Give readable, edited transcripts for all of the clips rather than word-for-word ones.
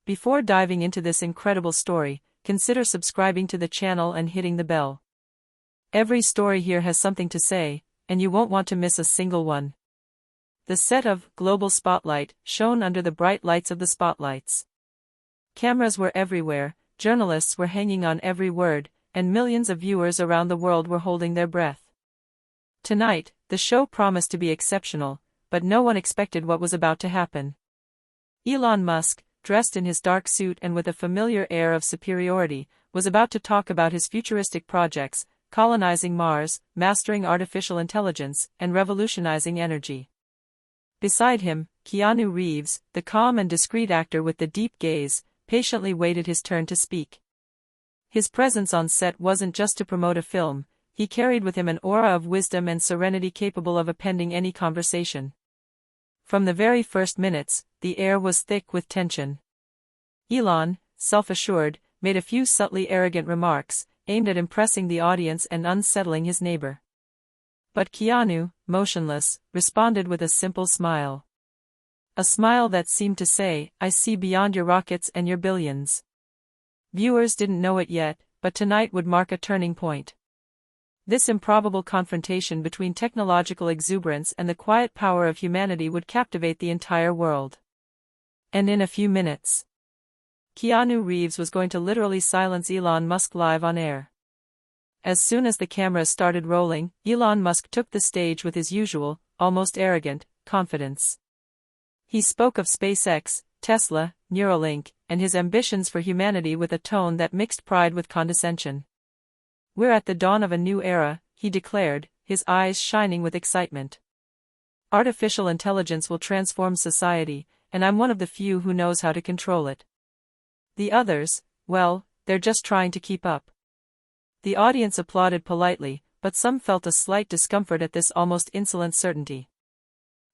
Before diving into this incredible story, consider subscribing to the channel and hitting the bell. Every story here has something to say, and you won't want to miss a single one. The set of Global Spotlight shone under the bright lights of the spotlights. Cameras were everywhere, journalists were hanging on every word, and millions of viewers around the world were holding their breath. Tonight, the show promised to be exceptional, but no one expected what was about to happen. Elon Musk, dressed in his dark suit and with a familiar air of superiority, was about to talk about his futuristic projects, colonizing Mars, mastering artificial intelligence, and revolutionizing energy. Beside him, Keanu Reeves, the calm and discreet actor with the deep gaze, patiently waited his turn to speak. His presence on set wasn't just to promote a film, he carried with him an aura of wisdom and serenity capable of upending any conversation. From the very first minutes, the air was thick with tension. Elon, self-assured, made a few subtly arrogant remarks, aimed at impressing the audience and unsettling his neighbor. But Keanu, motionless, responded with a simple smile. A smile that seemed to say, "I see beyond your rockets and your billions." Viewers didn't know it yet, but tonight would mark a turning point. This improbable confrontation between technological exuberance and the quiet power of humanity would captivate the entire world. And in a few minutes, Keanu Reeves was going to literally silence Elon Musk live on air. As soon as the cameras started rolling, Elon Musk took the stage with his usual, almost arrogant, confidence. He spoke of SpaceX, Tesla, Neuralink, and his ambitions for humanity with a tone that mixed pride with condescension. "We're at the dawn of a new era," he declared, his eyes shining with excitement. "Artificial intelligence will transform society, and I'm one of the few who knows how to control it. The others, well, they're just trying to keep up." The audience applauded politely, but some felt a slight discomfort at this almost insolent certainty.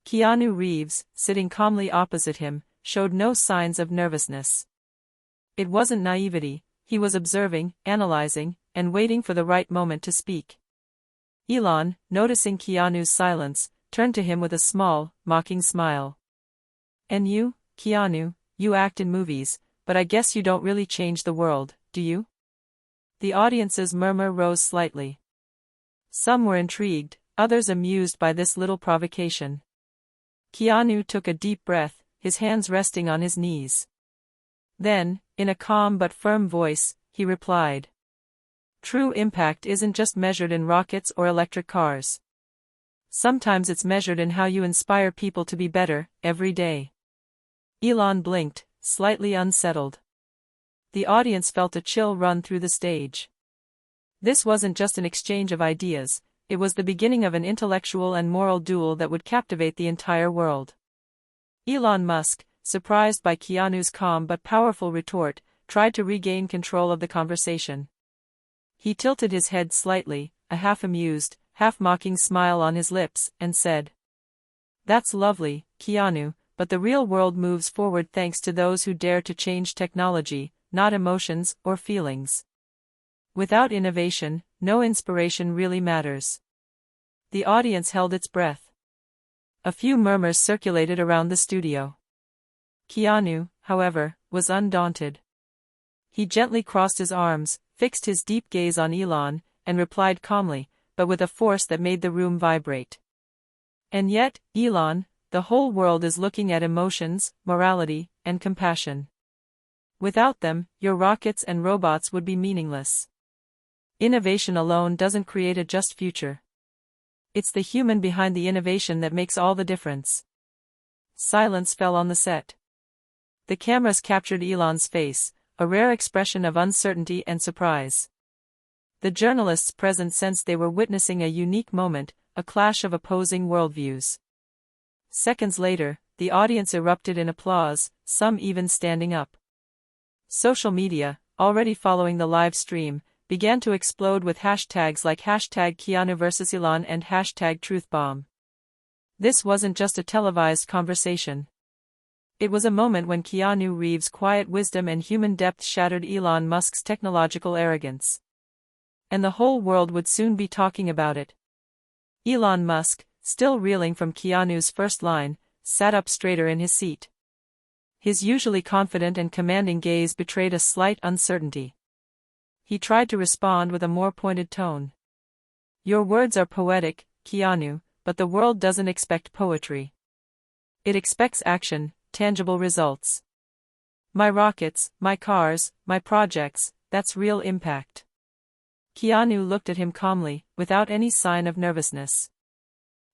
Keanu Reeves, sitting calmly opposite him, showed no signs of nervousness. It wasn't naivety, he was observing, analyzing, and waiting for the right moment to speak. Elon, noticing Keanu's silence, turned to him with a small, mocking smile. "And you, Keanu, you act in movies, but I guess you don't really change the world, do you?" The audience's murmur rose slightly. Some were intrigued, others amused by this little provocation. Keanu took a deep breath, his hands resting on his knees. Then, in a calm but firm voice, he replied, "True impact isn't just measured in rockets or electric cars. Sometimes it's measured in how you inspire people to be better, every day." Elon blinked, slightly unsettled. The audience felt a chill run through the stage. This wasn't just an exchange of ideas, it was the beginning of an intellectual and moral duel that would captivate the entire world. Elon Musk, surprised by Keanu's calm but powerful retort, tried to regain control of the conversation. He tilted his head slightly, a half-amused, half-mocking smile on his lips, and said, "That's lovely, Keanu, but the real world moves forward thanks to those who dare to change technology, not emotions or feelings. Without innovation, no inspiration really matters." The audience held its breath. A few murmurs circulated around the studio. Keanu, however, was undaunted. He gently crossed his arms, fixed his deep gaze on Elon, and replied calmly, but with a force that made the room vibrate. "And yet, Elon, the whole world is looking at emotions, morality, and compassion. Without them, your rockets and robots would be meaningless. Innovation alone doesn't create a just future. It's the human behind the innovation that makes all the difference." Silence fell on the set. The cameras captured Elon's face, a rare expression of uncertainty and surprise. The journalists present sensed they were witnessing a unique moment, a clash of opposing worldviews. Seconds later, the audience erupted in applause, some even standing up. Social media, already following the live stream, began to explode with hashtags like #Keanu vs Elon and #TruthBomb. This wasn't just a televised conversation. It was a moment when Keanu Reeves' quiet wisdom and human depth shattered Elon Musk's technological arrogance. And the whole world would soon be talking about it. Elon Musk, still reeling from Keanu's first line, sat up straighter in his seat. His usually confident and commanding gaze betrayed a slight uncertainty. He tried to respond with a more pointed tone. Your words are poetic, Keanu, but the world doesn't expect poetry. It expects action, tangible results. My rockets, my cars, my projects, that's real impact. Keanu looked at him calmly, without any sign of nervousness.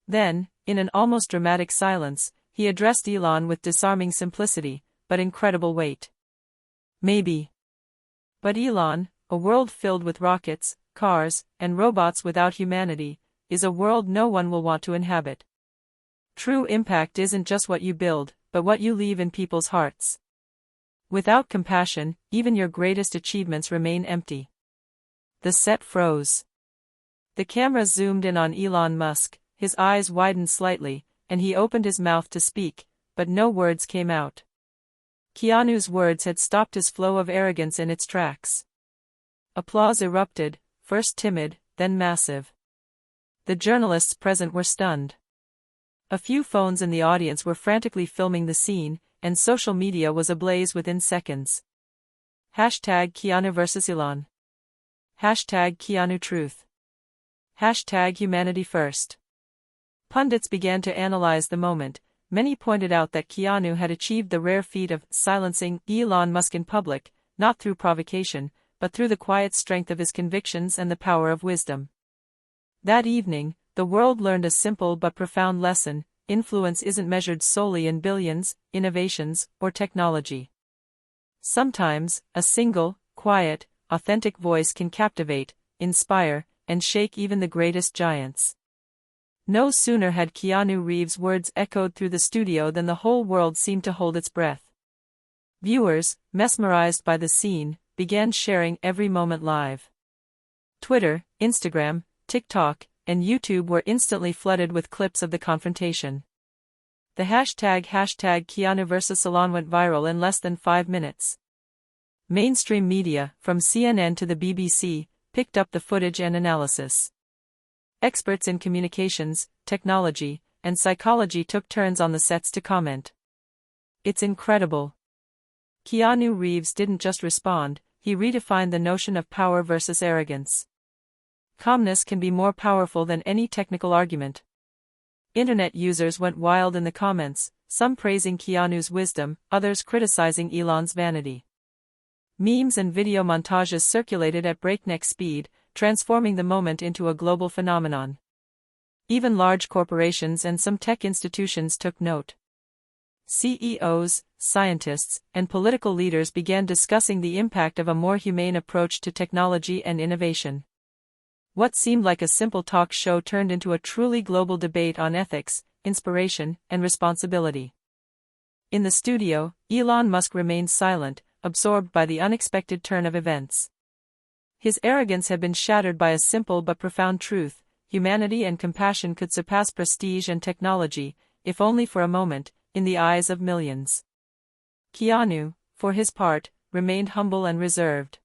Then, in an almost dramatic silence, he addressed Elon with disarming simplicity, but incredible weight. Maybe. But Elon, a world filled with rockets, cars, and robots without humanity, is a world no one will want to inhabit. True impact isn't just what you build, but what you leave in people's hearts. Without compassion, even your greatest achievements remain empty. The set froze. The camera zoomed in on Elon Musk, his eyes widened slightly, and he opened his mouth to speak, but no words came out. Keanu's words had stopped his flow of arrogance in its tracks. Applause erupted, first timid, then massive. The journalists present were stunned. A few phones in the audience were frantically filming the scene, and social media was ablaze within seconds. Hashtag Keanu vs Elon. Hashtag Keanu Truth. Hashtag Humanity First. Pundits began to analyze the moment. Many pointed out that Keanu had achieved the rare feat of silencing Elon Musk in public, not through provocation, but through the quiet strength of his convictions and the power of wisdom. That evening, the world learned a simple but profound lesson: influence isn't measured solely in billions, innovations, or technology. Sometimes, a single, quiet, authentic voice can captivate, inspire, and shake even the greatest giants. No sooner had Keanu Reeves' words echoed through the studio than the whole world seemed to hold its breath. Viewers, mesmerized by the scene, began sharing every moment live. Twitter, Instagram, TikTok, and YouTube were instantly flooded with clips of the confrontation. The hashtag Keanu vs Elon went viral in less than 5 minutes. Mainstream media, from CNN to the BBC, picked up the footage and analysis. Experts in communications, technology, and psychology took turns on the sets to comment. It's incredible. Keanu Reeves didn't just respond, he redefined the notion of power versus arrogance. Calmness can be more powerful than any technical argument. Internet users went wild in the comments, some praising Keanu's wisdom, others criticizing Elon's vanity. Memes and video montages circulated at breakneck speed, transforming the moment into a global phenomenon. Even large corporations and some tech institutions took note. CEOs, scientists, and political leaders began discussing the impact of a more humane approach to technology and innovation. What seemed like a simple talk show turned into a truly global debate on ethics, inspiration, and responsibility. In the studio, Elon Musk remained silent, absorbed by the unexpected turn of events. His arrogance had been shattered by a simple but profound truth: humanity and compassion could surpass prestige and technology, if only for a moment, in the eyes of millions. Keanu, for his part, remained humble and reserved.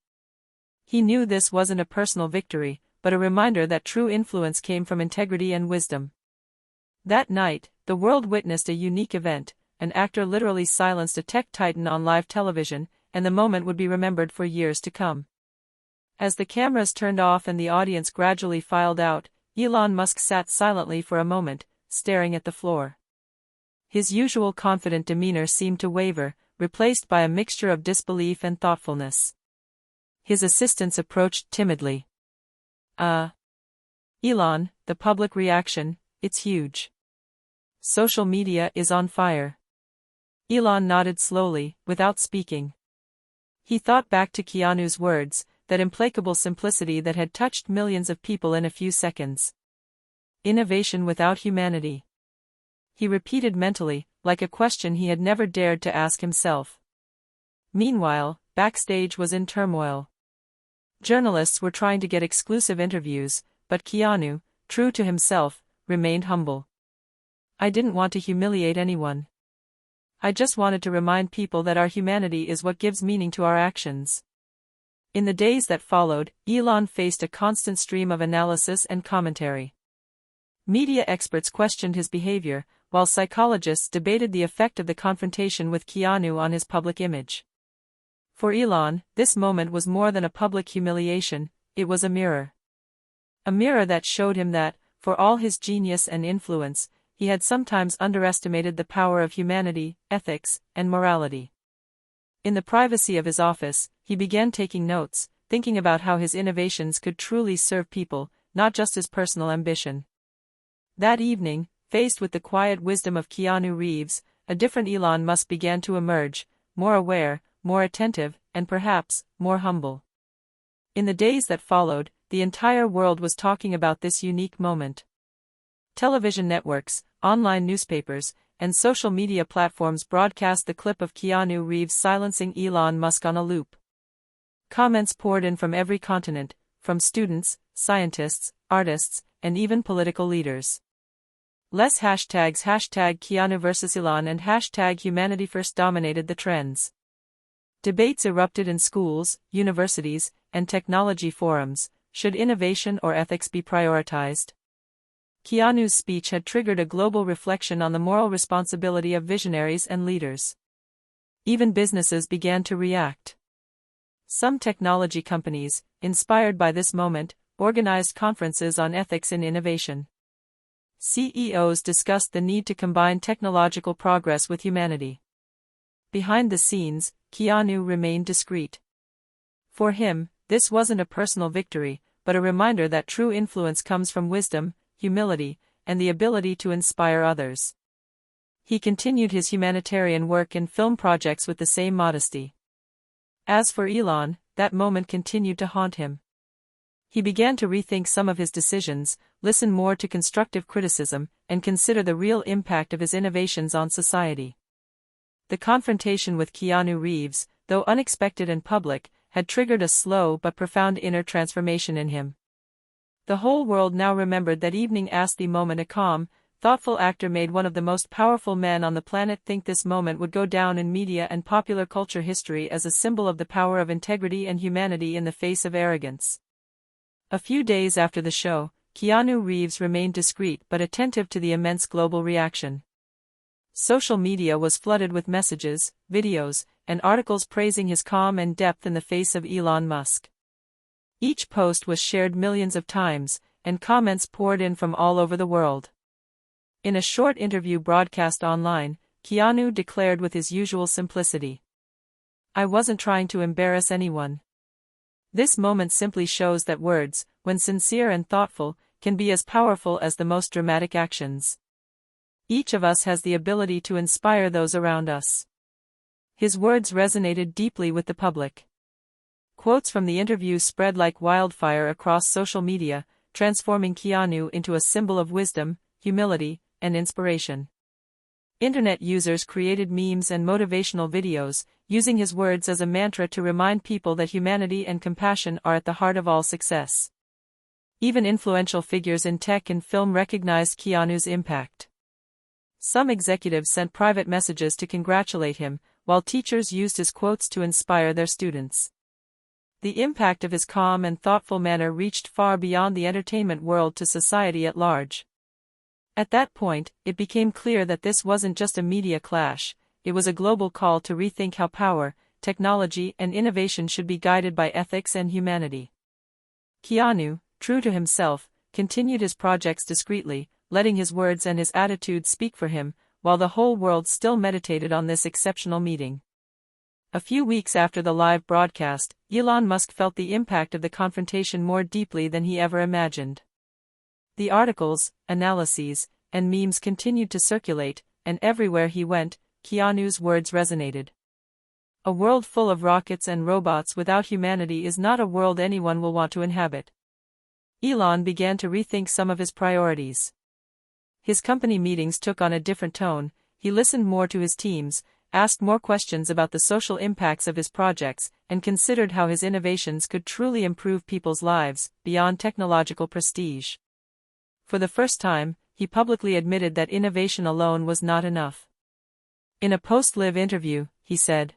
He knew this wasn't a personal victory, but a reminder that true influence came from integrity and wisdom. That night, the world witnessed a unique event. An actor literally silenced a tech titan on live television, and the moment would be remembered for years to come. As the cameras turned off and the audience gradually filed out, Elon Musk sat silently for a moment, staring at the floor. His usual confident demeanor seemed to waver, replaced by a mixture of disbelief and thoughtfulness. His assistants approached timidly. Elon, the public reaction, it's huge. Social media is on fire. Elon nodded slowly, without speaking. He thought back to Keanu's words, that implacable simplicity that had touched millions of people in a few seconds. Innovation without humanity. He repeated mentally, like a question he had never dared to ask himself. Meanwhile, backstage was in turmoil. Journalists were trying to get exclusive interviews, but Keanu, true to himself, remained humble. I didn't want to humiliate anyone. I just wanted to remind people that our humanity is what gives meaning to our actions. In the days that followed, Elon faced a constant stream of analysis and commentary. Media experts questioned his behavior, while psychologists debated the effect of the confrontation with Keanu on his public image. For Elon, this moment was more than a public humiliation, it was a mirror. A mirror that showed him that, for all his genius and influence, he had sometimes underestimated the power of humanity, ethics, and morality. In the privacy of his office, he began taking notes, thinking about how his innovations could truly serve people, not just his personal ambition. That evening, faced with the quiet wisdom of Keanu Reeves, a different Elon Musk began to emerge, more aware, more attentive, and perhaps, more humble. In the days that followed, the entire world was talking about this unique moment. Television networks, online newspapers, and social media platforms broadcast the clip of Keanu Reeves silencing Elon Musk on a loop. Comments poured in from every continent, from students, scientists, artists, and even political leaders. Less hashtags #Keanu versus Elon and #HumanityFirst dominated the trends. Debates erupted in schools, universities, and technology forums. Should innovation or ethics be prioritized? Keanu's speech had triggered a global reflection on the moral responsibility of visionaries and leaders. Even businesses began to react. Some technology companies, inspired by this moment, organized conferences on ethics in innovation. CEOs discussed the need to combine technological progress with humanity. Behind the scenes, Keanu remained discreet. For him, this wasn't a personal victory, but a reminder that true influence comes from wisdom, humility, and the ability to inspire others. He continued his humanitarian work and film projects with the same modesty. As for Elon, that moment continued to haunt him. He began to rethink some of his decisions, listen more to constructive criticism, and consider the real impact of his innovations on society. The confrontation with Keanu Reeves, though unexpected and public, had triggered a slow but profound inner transformation in him. The whole world now remembered that evening as the moment a calm, thoughtful actor made one of the most powerful men on the planet think this moment would go down in media and popular culture history as a symbol of the power of integrity and humanity in the face of arrogance. A few days after the show, Keanu Reeves remained discreet but attentive to the immense global reaction. Social media was flooded with messages, videos, and articles praising his calm and depth in the face of Elon Musk. Each post was shared millions of times, and comments poured in from all over the world. In a short interview broadcast online, Keanu declared with his usual simplicity, "I wasn't trying to embarrass anyone." This moment simply shows that words, when sincere and thoughtful, can be as powerful as the most dramatic actions. Each of us has the ability to inspire those around us. His words resonated deeply with the public. Quotes from the interview spread like wildfire across social media, transforming Keanu into a symbol of wisdom, humility, and inspiration. Internet users created memes and motivational videos, using his words as a mantra to remind people that humanity and compassion are at the heart of all success. Even influential figures in tech and film recognized Keanu's impact. Some executives sent private messages to congratulate him, while teachers used his quotes to inspire their students. The impact of his calm and thoughtful manner reached far beyond the entertainment world to society at large. At that point, it became clear that this wasn't just a media clash, it was a global call to rethink how power, technology, and innovation should be guided by ethics and humanity. Keanu, true to himself, continued his projects discreetly, letting his words and his attitude speak for him, while the whole world still meditated on this exceptional meeting. A few weeks after the live broadcast, Elon Musk felt the impact of the confrontation more deeply than he ever imagined. The articles, analyses, and memes continued to circulate, and everywhere he went, Keanu's words resonated. A world full of rockets and robots without humanity is not a world anyone will want to inhabit. Elon began to rethink some of his priorities. His company meetings took on a different tone, he listened more to his teams, asked more questions about the social impacts of his projects, and considered how his innovations could truly improve people's lives, beyond technological prestige. For the first time, he publicly admitted that innovation alone was not enough. In a post-live interview, he said,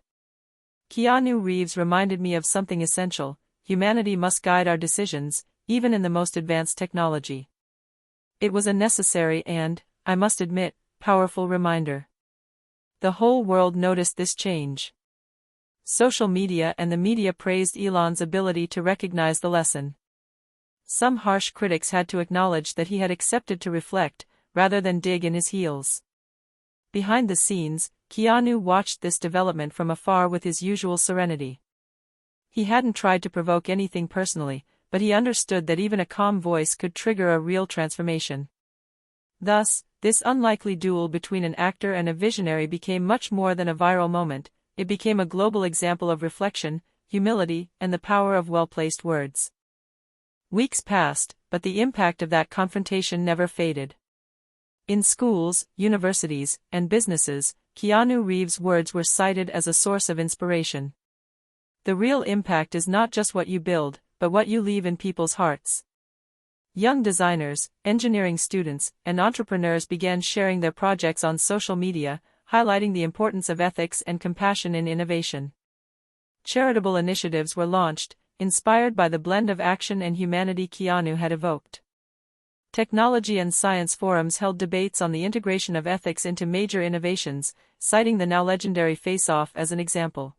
"Keanu Reeves reminded me of something essential: humanity must guide our decisions, even in the most advanced technology. It was a necessary and, I must admit, powerful reminder. The whole world noticed this change. Social media and the media praised Elon's ability to recognize the lesson. Some harsh critics had to acknowledge that he had accepted to reflect, rather than dig in his heels. Behind the scenes, Keanu watched this development from afar with his usual serenity. He hadn't tried to provoke anything personally, but he understood that even a calm voice could trigger a real transformation. Thus, this unlikely duel between an actor and a visionary became much more than a viral moment. It became a global example of reflection, humility, and the power of well-placed words. Weeks passed, but the impact of that confrontation never faded. In schools, universities, and businesses, Keanu Reeves' words were cited as a source of inspiration. The real impact is not just what you build, but what you leave in people's hearts. Young designers, engineering students, and entrepreneurs began sharing their projects on social media, highlighting the importance of ethics and compassion in innovation. Charitable initiatives were launched, inspired by the blend of action and humanity Keanu had evoked. Technology and science forums held debates on the integration of ethics into major innovations, citing the now legendary face-off as an example.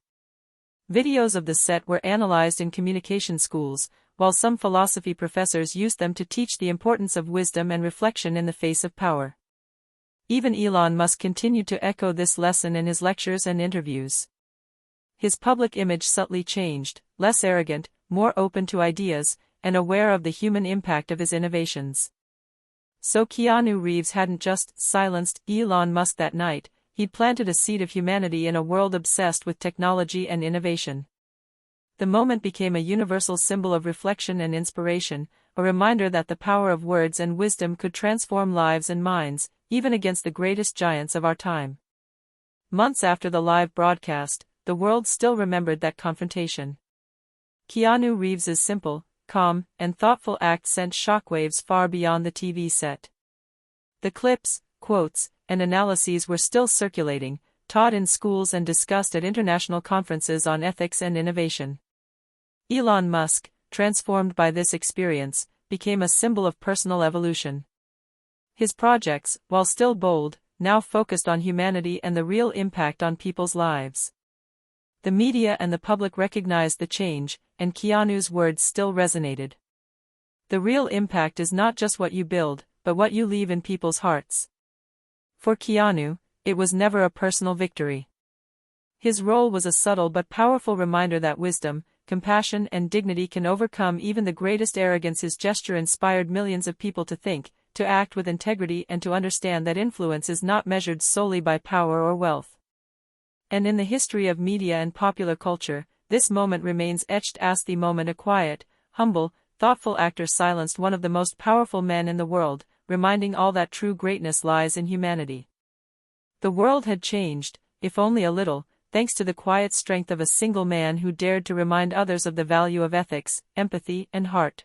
Videos of the set were analyzed in communication schools, while some philosophy professors used them to teach the importance of wisdom and reflection in the face of power. Even Elon Musk continued to echo this lesson in his lectures and interviews. His public image subtly changed, less arrogant, more open to ideas, and aware of the human impact of his innovations. So Keanu Reeves hadn't just silenced Elon Musk that night, he'd planted a seed of humanity in a world obsessed with technology and innovation. The moment became a universal symbol of reflection and inspiration, a reminder that the power of words and wisdom could transform lives and minds, even against the greatest giants of our time. Months after the live broadcast, the world still remembered that confrontation. Keanu Reeves's simple, calm, and thoughtful act sent shockwaves far beyond the TV set. The clips, quotes, and analyses were still circulating, taught in schools and discussed at international conferences on ethics and innovation. Elon Musk, transformed by this experience, became a symbol of personal evolution. His projects, while still bold, now focused on humanity and the real impact on people's lives. The media and the public recognized the change, and Keanu's words still resonated. The real impact is not just what you build, but what you leave in people's hearts. For Keanu, it was never a personal victory. His role was a subtle but powerful reminder that wisdom, compassion, and dignity can overcome even the greatest arrogance. His gesture inspired millions of people to think, to act with integrity, and to understand that influence is not measured solely by power or wealth. And in the history of media and popular culture, this moment remains etched as the moment a quiet, humble, thoughtful actor silenced one of the most powerful men in the world, reminding all that true greatness lies in humanity. The world had changed, if only a little, thanks to the quiet strength of a single man who dared to remind others of the value of ethics, empathy, and heart.